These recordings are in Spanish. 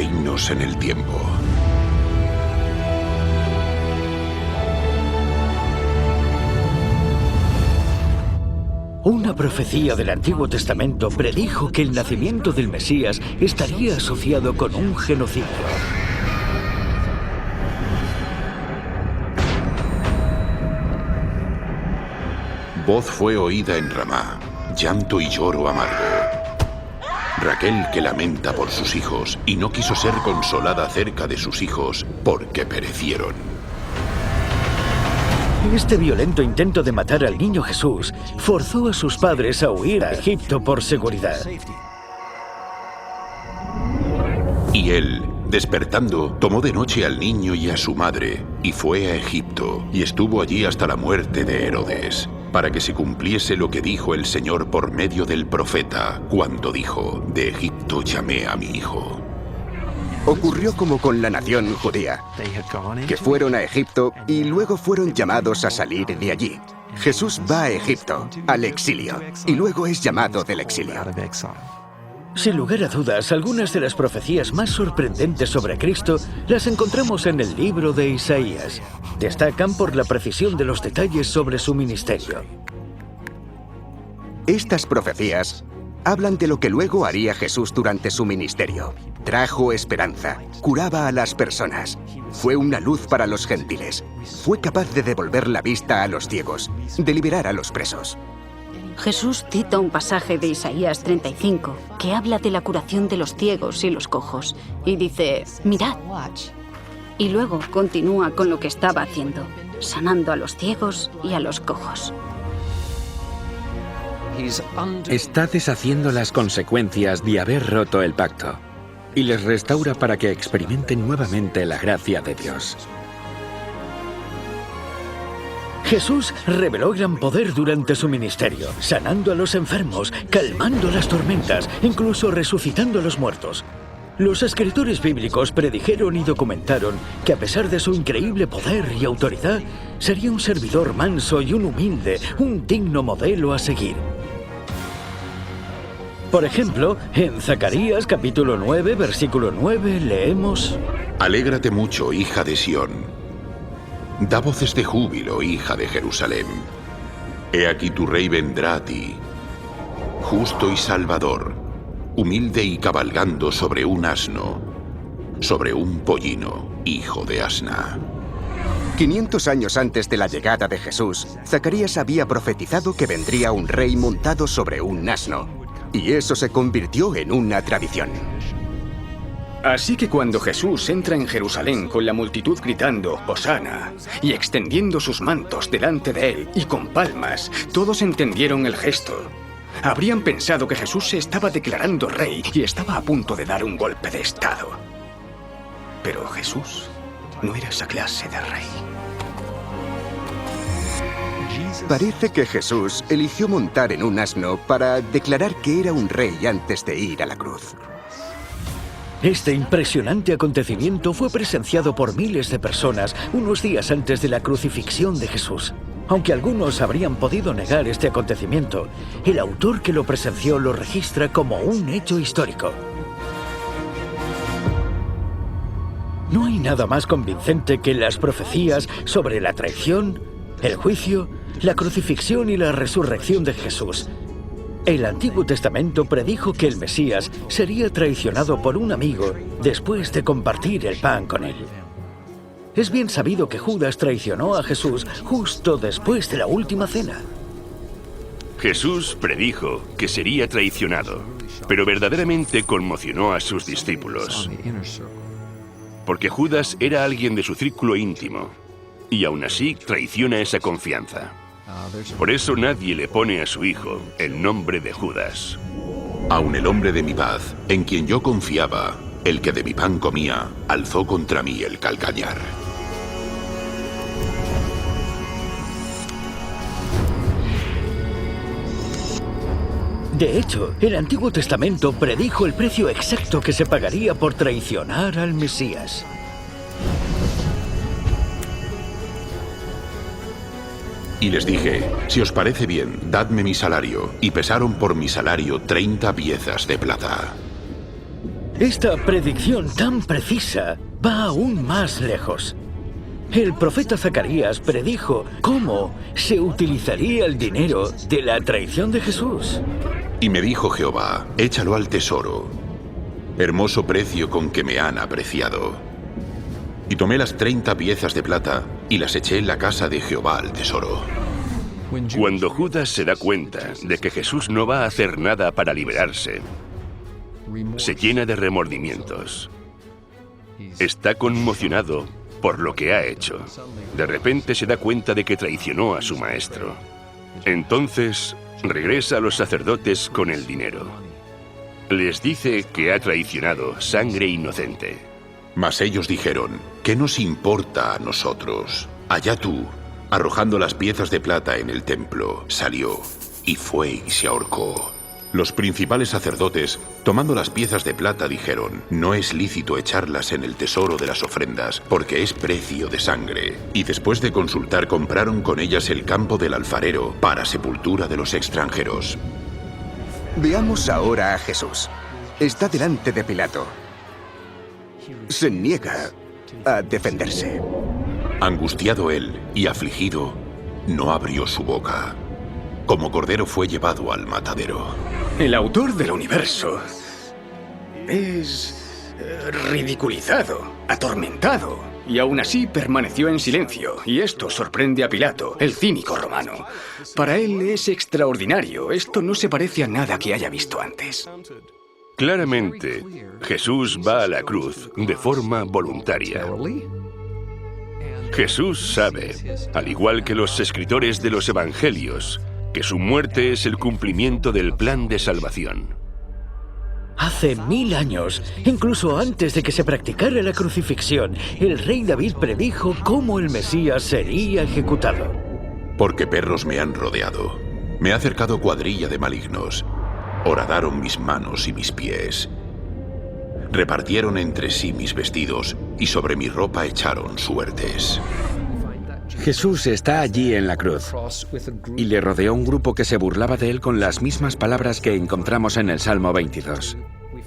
reinos en el tiempo. Una profecía del Antiguo Testamento predijo que el nacimiento del Mesías estaría asociado con un genocidio. Voz fue oída en Ramá, llanto y lloro amargo. Raquel que lamenta por sus hijos y no quiso ser consolada acerca de sus hijos porque perecieron. Este violento intento de matar al niño Jesús forzó a sus padres a huir a Egipto por seguridad. Y él, despertando, tomó de noche al niño y a su madre, y fue a Egipto, y estuvo allí hasta la muerte de Herodes, para que se cumpliese lo que dijo el Señor por medio del profeta, cuando dijo: de Egipto llamé a mi hijo. Ocurrió como con la nación judía, que fueron a Egipto y luego fueron llamados a salir de allí. Jesús va a Egipto, al exilio, y luego es llamado del exilio. Sin lugar a dudas, algunas de las profecías más sorprendentes sobre Cristo las encontramos en el libro de Isaías. Destacan por la precisión de los detalles sobre su ministerio. Estas profecías hablan de lo que luego haría Jesús durante su ministerio. Trajo esperanza, curaba a las personas, fue una luz para los gentiles, fue capaz de devolver la vista a los ciegos, de liberar a los presos. Jesús cita un pasaje de Isaías 35 que habla de la curación de los ciegos y los cojos y dice: mirad. Y luego continúa con lo que estaba haciendo, sanando a los ciegos y a los cojos. Está deshaciendo las consecuencias de haber roto el pacto y les restaura para que experimenten nuevamente la gracia de Dios. Jesús reveló gran poder durante su ministerio, sanando a los enfermos, calmando las tormentas, incluso resucitando a los muertos. Los escritores bíblicos predijeron y documentaron que a pesar de su increíble poder y autoridad, sería un servidor manso y un humilde, un digno modelo a seguir. Por ejemplo, en Zacarías capítulo 9, versículo 9, leemos: Alégrate mucho, hija de Sión. Da voces de júbilo, hija de Jerusalén. He aquí tu rey vendrá a ti, justo y salvador, humilde y cabalgando sobre un asno, sobre un pollino, hijo de asna. 500 años antes de la llegada de Jesús, Zacarías había profetizado que vendría un rey montado sobre un asno. Y eso se convirtió en una tradición. Así que cuando Jesús entra en Jerusalén con la multitud gritando «Hosana» y extendiendo sus mantos delante de él y con palmas, todos entendieron el gesto. Habrían pensado que Jesús se estaba declarando rey y estaba a punto de dar un golpe de estado. Pero Jesús no era esa clase de rey. Parece que Jesús eligió montar en un asno para declarar que era un rey antes de ir a la cruz. Este impresionante acontecimiento fue presenciado por miles de personas unos días antes de la crucifixión de Jesús. Aunque algunos habrían podido negar este acontecimiento, el autor que lo presenció lo registra como un hecho histórico. No hay nada más convincente que las profecías sobre la traición, el juicio, la crucifixión y la resurrección de Jesús. El Antiguo Testamento predijo que el Mesías sería traicionado por un amigo después de compartir el pan con él. Es bien sabido que Judas traicionó a Jesús justo después de la última cena. Jesús predijo que sería traicionado, pero verdaderamente conmocionó a sus discípulos. Porque Judas era alguien de su círculo íntimo, y aún así traiciona esa confianza. Por eso nadie le pone a su hijo el nombre de Judas. Aun el hombre de mi paz, en quien yo confiaba, el que de mi pan comía, alzó contra mí el calcañar. De hecho, el Antiguo Testamento predijo el precio exacto que se pagaría por traicionar al Mesías. Y les dije, si os parece bien, dadme mi salario. Y pesaron por mi salario 30 piezas de plata. Esta predicción tan precisa va aún más lejos. El profeta Zacarías predijo cómo se utilizaría el dinero de la traición de Jesús. Y me dijo Jehová, échalo al tesoro, hermoso precio con que me han apreciado. Y tomé las 30 piezas de plata y las eché en la casa de Jehová al tesoro. Cuando Judas se da cuenta de que Jesús no va a hacer nada para liberarse, se llena de remordimientos. Está conmocionado por lo que ha hecho. De repente se da cuenta de que traicionó a su maestro. Entonces regresa a los sacerdotes con el dinero. Les dice que ha traicionado sangre inocente. Mas ellos dijeron, ¿qué nos importa a nosotros? Allá tú, arrojando las piezas de plata en el templo, salió y fue y se ahorcó. Los principales sacerdotes, tomando las piezas de plata, dijeron, no es lícito echarlas en el tesoro de las ofrendas, porque es precio de sangre. Y después de consultar, compraron con ellas el campo del alfarero para sepultura de los extranjeros. Veamos ahora a Jesús. Está delante de Pilato. Se niega a defenderse. Angustiado él y afligido, no abrió su boca. Como cordero fue llevado al matadero. El autor del universo es ridiculizado, atormentado, y aún así permaneció en silencio, y esto sorprende a Pilato, el cínico romano. Para él es extraordinario, esto no se parece a nada que haya visto antes. Claramente, Jesús va a la cruz de forma voluntaria. Jesús sabe, al igual que los escritores de los evangelios, que su muerte es el cumplimiento del plan de salvación. Hace 1000 años, incluso antes de que se practicara la crucifixión, el rey David predijo cómo el Mesías sería ejecutado. Porque perros me han rodeado. Me ha cercado cuadrilla de malignos. Horadaron mis manos y mis pies. Repartieron entre sí mis vestidos y sobre mi ropa echaron suertes. Jesús está allí en la cruz y le rodeó un grupo que se burlaba de él con las mismas palabras que encontramos en el Salmo 22.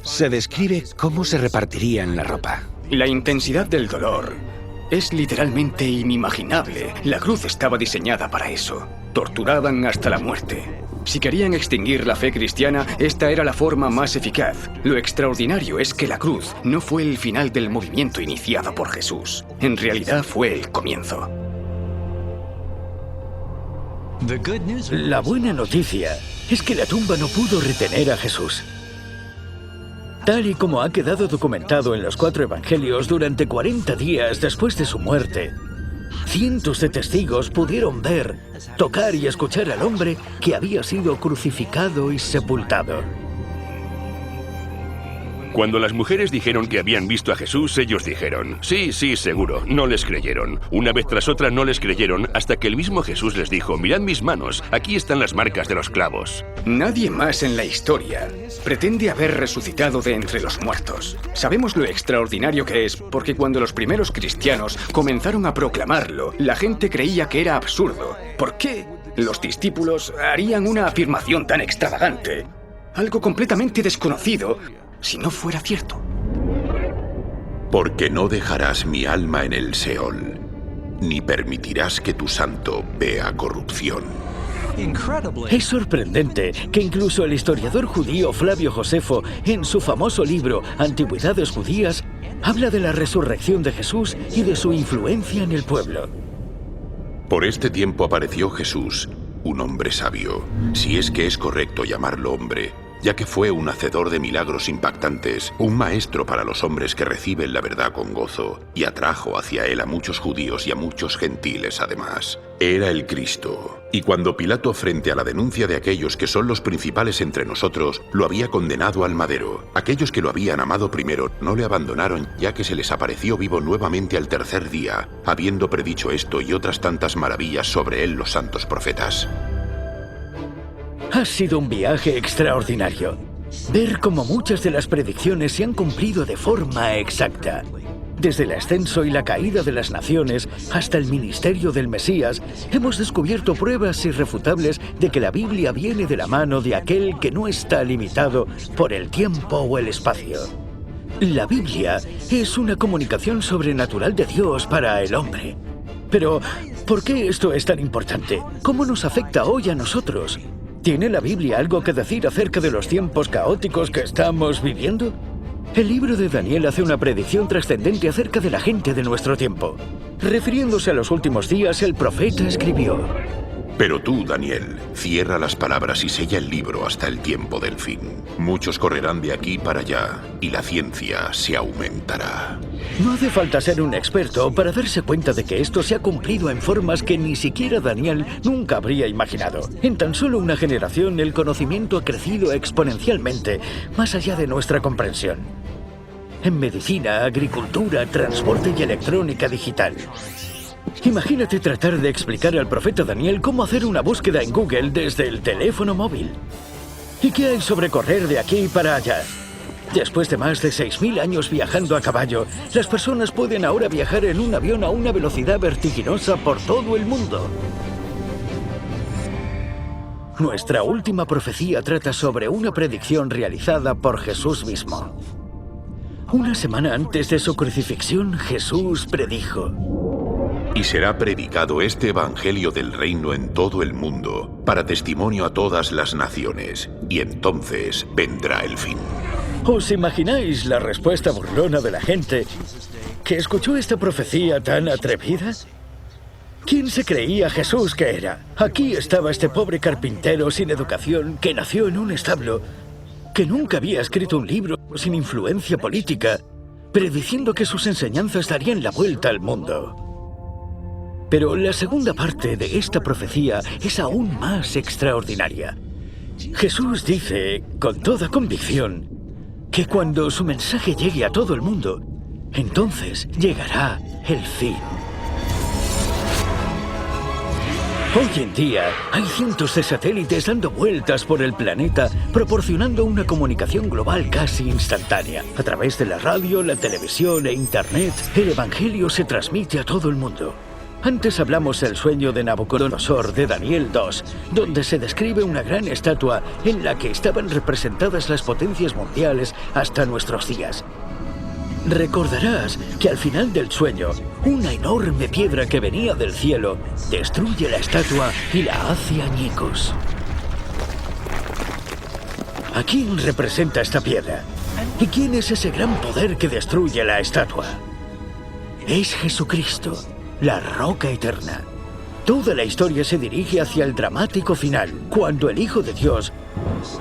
Se describe cómo se repartirían la ropa. La intensidad del dolor es literalmente inimaginable. La cruz estaba diseñada para eso. Torturaban hasta la muerte. Si querían extinguir la fe cristiana, esta era la forma más eficaz. Lo extraordinario es que la cruz no fue el final del movimiento iniciado por Jesús. En realidad fue el comienzo. La buena noticia es que la tumba no pudo retener a Jesús. Tal y como ha quedado documentado en los 4 evangelios, durante 40 días después de su muerte, cientos de testigos pudieron ver, tocar y escuchar al hombre que había sido crucificado y sepultado. Cuando las mujeres dijeron que habían visto a Jesús, ellos dijeron, sí, seguro, no les creyeron. Una vez tras otra no les creyeron hasta que el mismo Jesús les dijo, mirad mis manos, aquí están las marcas de los clavos. Nadie más en la historia pretende haber resucitado de entre los muertos. Sabemos lo extraordinario que es porque cuando los primeros cristianos comenzaron a proclamarlo, la gente creía que era absurdo. ¿Por qué los discípulos harían una afirmación tan extravagante? Algo completamente desconocido, si no fuera cierto. Porque no dejarás mi alma en el Seol, ni permitirás que tu santo vea corrupción. Es sorprendente que incluso el historiador judío Flavio Josefo, en su famoso libro Antigüedades Judías, habla de la resurrección de Jesús y de su influencia en el pueblo. Por este tiempo apareció Jesús, un hombre sabio, si es que es correcto llamarlo hombre, ya que fue un hacedor de milagros impactantes, un maestro para los hombres que reciben la verdad con gozo, y atrajo hacia él a muchos judíos y a muchos gentiles además. Era el Cristo, y cuando Pilato, frente a la denuncia de aquellos que son los principales entre nosotros, lo había condenado al madero, aquellos que lo habían amado primero no le abandonaron, ya que se les apareció vivo nuevamente al tercer día, habiendo predicho esto y otras tantas maravillas sobre él los santos profetas. Ha sido un viaje extraordinario. Ver cómo muchas de las predicciones se han cumplido de forma exacta. Desde el ascenso y la caída de las naciones hasta el ministerio del Mesías, hemos descubierto pruebas irrefutables de que la Biblia viene de la mano de aquel que no está limitado por el tiempo o el espacio. La Biblia es una comunicación sobrenatural de Dios para el hombre. Pero, ¿por qué esto es tan importante? ¿Cómo nos afecta hoy a nosotros? ¿Tiene la Biblia algo que decir acerca de los tiempos caóticos que estamos viviendo? El libro de Daniel hace una predicción trascendente acerca de la gente de nuestro tiempo. Refiriéndose a los últimos días, el profeta escribió: Pero tú, Daniel, cierra las palabras y sella el libro hasta el tiempo del fin. Muchos correrán de aquí para allá y la ciencia se aumentará. No hace falta ser un experto para darse cuenta de que esto se ha cumplido en formas que ni siquiera Daniel nunca habría imaginado. En tan solo una generación, el conocimiento ha crecido exponencialmente, más allá de nuestra comprensión. En medicina, agricultura, transporte y electrónica digital. Imagínate tratar de explicar al profeta Daniel cómo hacer una búsqueda en Google desde el teléfono móvil. ¿Y qué hay sobre correr de aquí para allá? Después de más de 6.000 años viajando a caballo, las personas pueden ahora viajar en un avión a una velocidad vertiginosa por todo el mundo. Nuestra última profecía trata sobre una predicción realizada por Jesús mismo. Una semana antes de su crucifixión, Jesús predijo: Y será predicado este evangelio del reino en todo el mundo, para testimonio a todas las naciones, y entonces vendrá el fin. ¿Os imagináis la respuesta burlona de la gente que escuchó esta profecía tan atrevida? ¿Quién se creía Jesús que era? Aquí estaba este pobre carpintero sin educación que nació en un establo, que nunca había escrito un libro sin influencia política, prediciendo que sus enseñanzas darían la vuelta al mundo. Pero la segunda parte de esta profecía es aún más extraordinaria. Jesús dice, con toda convicción, que cuando su mensaje llegue a todo el mundo, entonces llegará el fin. Hoy en día hay cientos de satélites dando vueltas por el planeta, proporcionando una comunicación global casi instantánea. A través de la radio, la televisión e Internet, el Evangelio se transmite a todo el mundo. Antes hablamos del sueño de Nabucodonosor de Daniel 2, donde se describe una gran estatua en la que estaban representadas las potencias mundiales hasta nuestros días. Recordarás que al final del sueño, una enorme piedra que venía del cielo destruye la estatua y la hace añicos. ¿A quién representa esta piedra? ¿Y quién es ese gran poder que destruye la estatua? Es Jesucristo, la roca eterna. Toda la historia se dirige hacia el dramático final, cuando el Hijo de Dios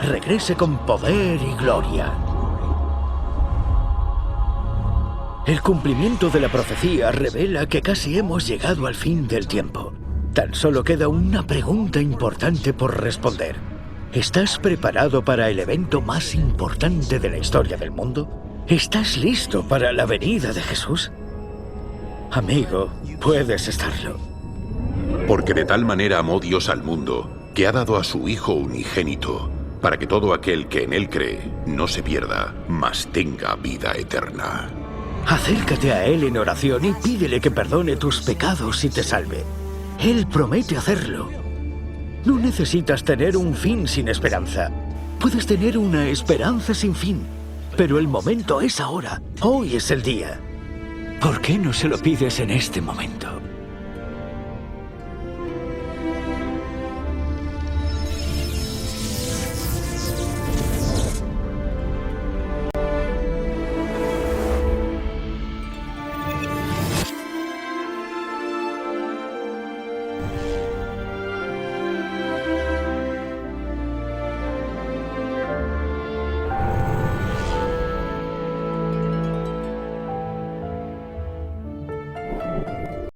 regrese con poder y gloria. El cumplimiento de la profecía revela que casi hemos llegado al fin del tiempo. Tan solo queda una pregunta importante por responder. ¿Estás preparado para el evento más importante de la historia del mundo? ¿Estás listo para la venida de Jesús? Amigo, puedes estarlo. Porque de tal manera amó Dios al mundo, que ha dado a su Hijo unigénito, para que todo aquel que en Él cree no se pierda, mas tenga vida eterna. Acércate a Él en oración y pídele que perdone tus pecados y te salve. Él promete hacerlo. No necesitas tener un fin sin esperanza. Puedes tener una esperanza sin fin. Pero el momento es ahora. Hoy es el día. ¿Por qué no se lo pides en este momento?